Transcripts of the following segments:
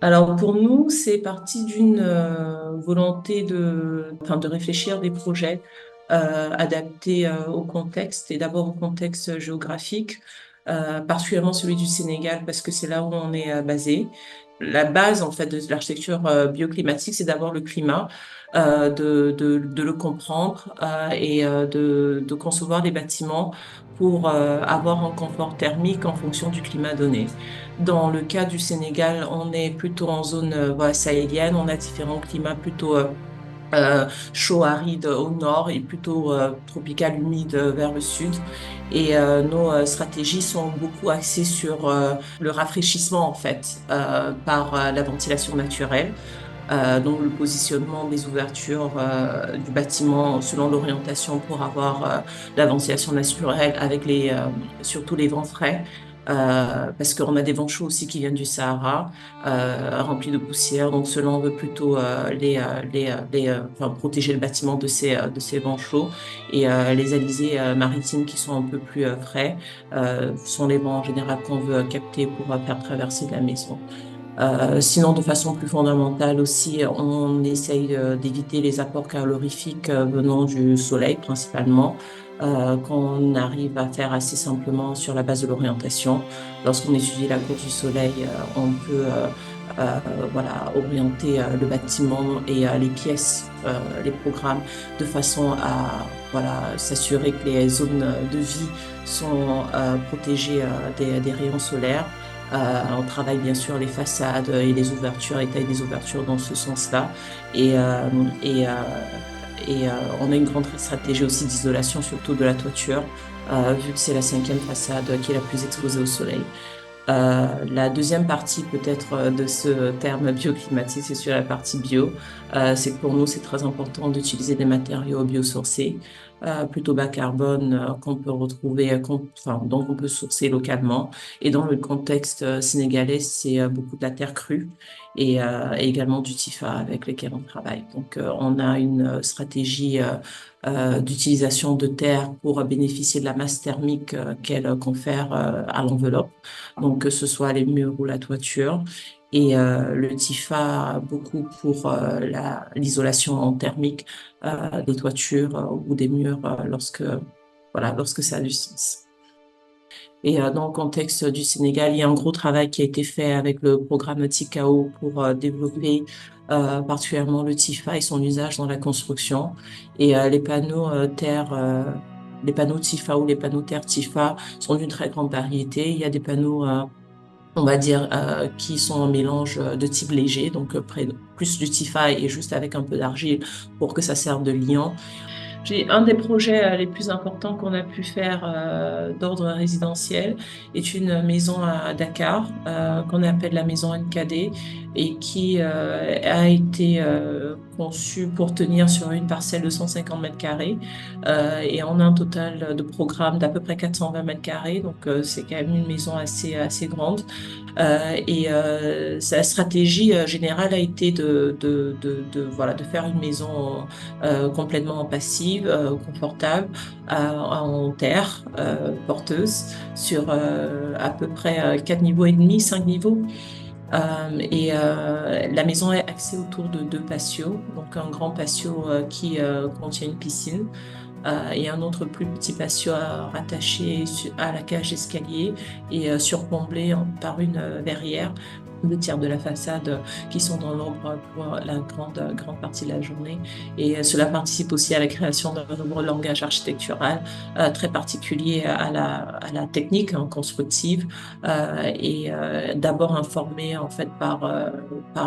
Alors pour nous, c'est parti d'une volonté de réfléchir des projets adaptés au contexte et d'abord au contexte géographique, particulièrement celui du Sénégal parce que c'est là où on est basé. La base en fait de l'architecture bioclimatique, c'est d'abord le climat, de le comprendre et de concevoir des bâtiments pour avoir un confort thermique en fonction du climat donné. Dans le cas du Sénégal, on est plutôt en zone voilà, sahélienne. On a différents climats plutôt chaud, aride au nord et plutôt tropical, humide vers le sud. Et nos stratégies sont beaucoup axées sur le rafraîchissement en fait par la ventilation naturelle. Donc le positionnement des ouvertures du bâtiment selon l'orientation pour avoir la ventilation naturelle avec surtout les vents frais. Parce qu'on a des vents chauds aussi qui viennent du Sahara, remplis de poussière. Donc, cela, on veut plutôt enfin, protéger le bâtiment de ces vents chauds. Et les alizés maritimes qui sont un peu plus frais sont les vents en général qu'on veut capter pour faire traverser la maison. Sinon, de façon plus fondamentale aussi, on essaye d'éviter les apports calorifiques venant du soleil principalement, qu'on arrive à faire assez simplement sur la base de l'orientation. Lorsqu'on étudie la course du soleil, on peut voilà, orienter le bâtiment et les pièces, les programmes, de façon à voilà, s'assurer que les zones de vie sont protégées des rayons solaires. On travaille bien sûr les façades et les ouvertures, et taille des ouvertures dans ce sens-là. Et, euh, et, euh, et on a une grande stratégie aussi d'isolation, surtout de la toiture, vu que c'est la cinquième façade qui est la plus exposée au soleil. La deuxième partie peut-être de ce terme bioclimatique, c'est sur la partie bio. C'est que pour nous, c'est très important d'utiliser des matériaux biosourcés, plutôt bas carbone, qu'on peut retrouver, enfin, donc on peut sourcer localement. Et dans le contexte sénégalais, c'est beaucoup de la terre crue et également du TIFA avec lesquels on travaille. Donc, on a une stratégie d'utilisation de terre pour bénéficier de la masse thermique qu'elle confère à l'enveloppe, donc que ce soit les murs ou la toiture. Et le TIFA, beaucoup pour l'isolation thermique des toitures ou des murs lorsque ça a du sens. Et dans le contexte du Sénégal, il y a un gros travail qui a été fait avec le programme Tikao pour développer particulièrement le TIFA et son usage dans la construction. Et les panneaux TIFA ou les panneaux terre TIFA sont d'une très grande variété. Il y a des panneaux on va dire, qui sont un mélange de type léger, donc plus du TIFA et juste avec un peu d'argile pour que ça serve de liant. J'ai un des projets les plus importants qu'on a pu faire d'ordre résidentiel est une maison à Dakar qu'on appelle la maison NKD et qui a été conçue pour tenir sur une parcelle de 150 mètres carrés et on a un total de programme d'à peu près 420 mètres carrés, donc c'est quand même une maison assez grande. Sa stratégie générale a été voilà, de faire une maison complètement passive, confortable, en terre, porteuse, sur à peu près 4 niveaux et demi, 5 niveaux. La maison est axée autour de deux patios, donc un grand patio qui contient une piscine et un autre plus petit patio rattaché à la cage d'escalier et surplombé par une verrière. Deux tiers de la façade qui sont dans l'ombre pour la grande partie de la journée. Et cela participe aussi à la création d'un nouveau langage architectural très particulier à la technique constructive d'abord informé en fait par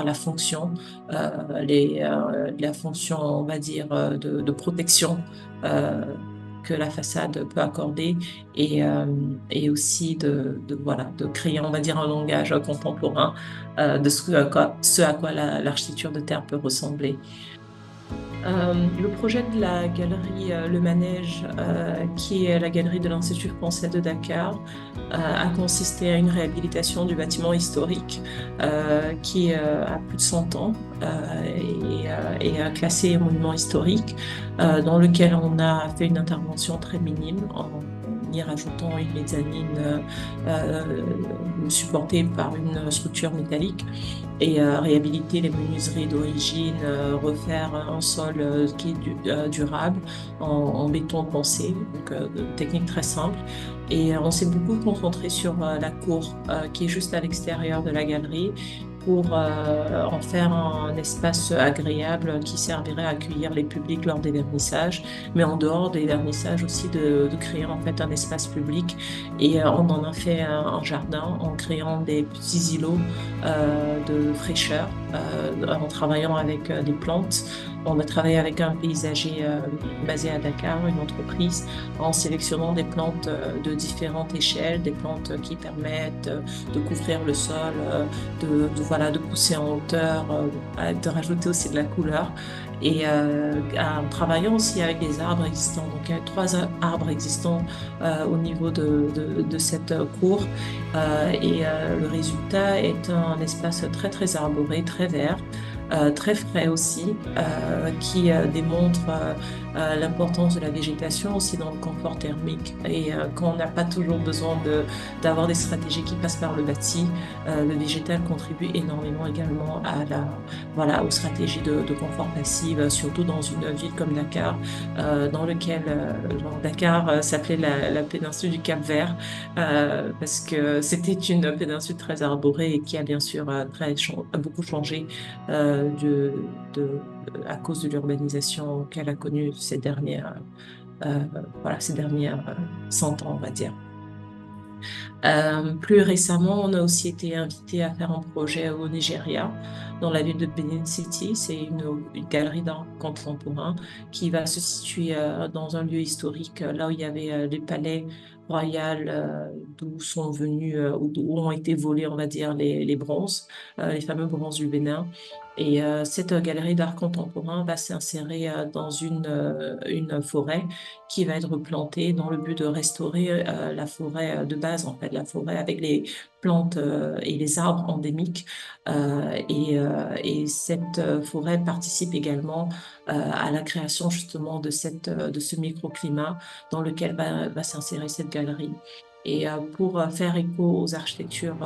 la fonction, la fonction, on va dire, de protection euh, que la façade peut accorder et aussi voilà, de créer, on va dire, un langage contemporain de ce à quoi l'architecture de terre peut ressembler. Le projet de la galerie Le Manège, qui est la galerie de l'Institut français de Dakar, a consisté à une réhabilitation du bâtiment historique qui a plus de 100 ans et classé monument historique, dans lequel on a fait une intervention très minime en y rajoutant une mezzanine supportée par une structure métallique et réhabiliter les menuiseries d'origine, refaire un sol qui est durable en béton poncé, donc technique très simple. Et on s'est beaucoup concentré sur la cour qui est juste à l'extérieur de la galerie pour en faire un espace agréable qui servirait à accueillir les publics lors des vernissages, mais en dehors des vernissages aussi de créer en fait un espace public. Et on en a fait un jardin en créant des petits îlots de fraîcheur en travaillant avec des plantes. On a travaillé avec un paysager basé à Dakar, une entreprise, en sélectionnant des plantes de différentes échelles, des plantes qui permettent de couvrir le sol, voilà, de pousser en hauteur, de rajouter aussi de la couleur. Et en travaillant aussi avec les arbres existants. Donc, il y a 3 arbres existants au niveau de cette cour. Le résultat est un espace très, très arboré, très vert. Très frais aussi, qui démontre l'importance de la végétation aussi dans le confort thermique. Et quand on n'a pas toujours besoin d'avoir des stratégies qui passent par le bâti, le végétal contribue énormément également voilà, aux stratégies de confort passif, surtout dans une ville comme Dakar, dans lequel Dakar s'appelait la péninsule du Cap-Vert, parce que c'était une péninsule très arborée et qui a bien sûr beaucoup changé à cause de l'urbanisation qu'elle a connue euh, ces dernières 100 ans, on va dire. Plus récemment, on a aussi été invité à faire un projet au Nigeria, dans la ville de Benin City. C'est une galerie d'art contemporain qui va se situer dans un lieu historique, là où il y avait les palais royaux, d'où sont venus, où ont été volés, on va dire, les bronzes, les fameux bronzes du Bénin. Et cette galerie d'art contemporain va s'insérer dans une forêt qui va être plantée dans le but de restaurer la forêt de base, en fait, la forêt avec les plantes et les arbres endémiques. Et cette forêt participe également à la création justement de ce microclimat dans lequel va s'insérer cette galerie. Et pour faire écho aux architectures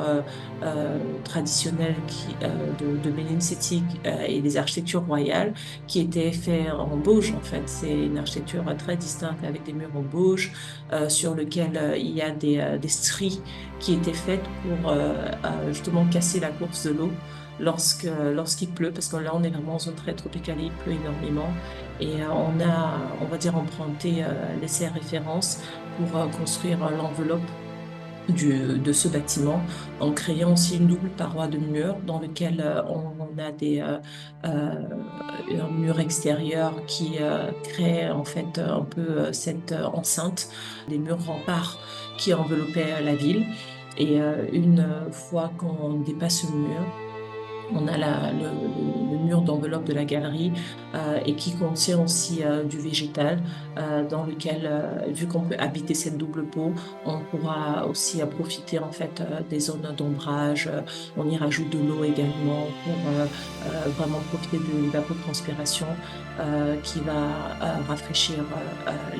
traditionnelles de Benin City et des architectures royales qui étaient faites en bauge, en fait. C'est une architecture très distincte avec des murs en bauge sur lequel il y a des stries qui étaient faites pour justement casser la course de l'eau lorsqu'il pleut, parce que là, on est vraiment en zone très tropicale, il pleut énormément. Et on va dire, emprunté laissé référence pour construire l'enveloppe de ce bâtiment en créant aussi une double paroi de mur dans lequel on a un mur extérieur qui crée en fait un peu cette enceinte, des murs remparts qui enveloppaient la ville. Et une fois qu'on dépasse ce mur, on a le mur d'enveloppe de la galerie et qui contient aussi du végétal dans lequel, vu qu'on peut habiter cette double peau, on pourra aussi profiter en fait des zones d'ombrage. On y rajoute de l'eau également pour vraiment profiter de l'évapotranspiration qui va rafraîchir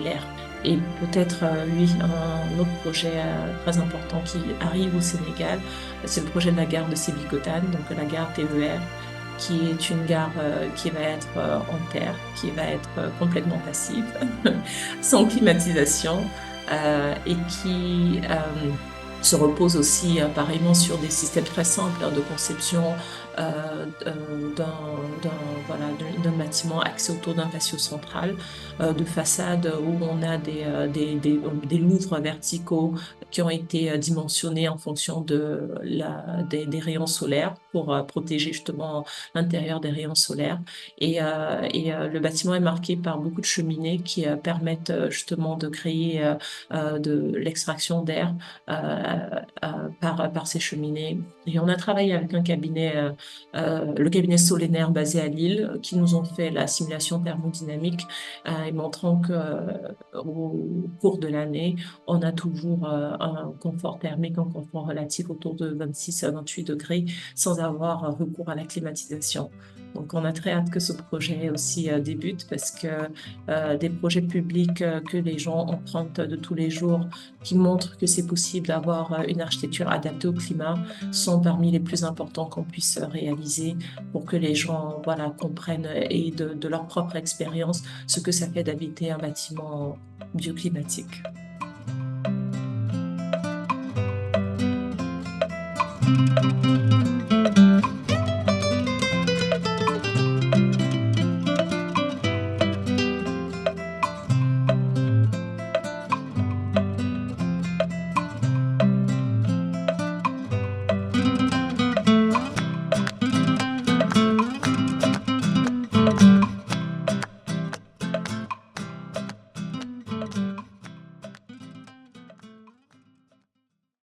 l'air. Et peut-être, oui, un autre projet très important qui arrive au Sénégal, c'est le projet de la gare de Sébikotane, donc la gare TER, qui est une gare qui va être en terre, qui va être complètement passive, sans climatisation, et qui se repose aussi pareillement sur des systèmes très simples de conception voilà, d'un bâtiment axé autour d'un patio central, de façade où on a des louvres verticaux qui ont été dimensionnés en fonction des rayons solaires pour protéger justement l'intérieur des rayons solaires. Le bâtiment est marqué par beaucoup de cheminées qui permettent justement de créer de l'extraction d'air par ces cheminées. Et on a travaillé avec un cabinet, le cabinet Solenaire basé à Lille, qui nous ont fait la simulation thermodynamique et montrant que au cours de l'année, on a toujours un confort thermique, un confort relatif autour de 26 à 28 degrés sans avoir recours à la climatisation. Donc, on a très hâte que ce projet aussi débute parce que des projets publics que les gens empruntent de tous les jours, qui montrent que c'est possible d'avoir une architecture adaptée au climat, sont parmi les plus importants qu'on puisse réaliser pour que les gens, voilà, comprennent et de leur propre expérience ce que ça fait d'habiter un bâtiment bioclimatique.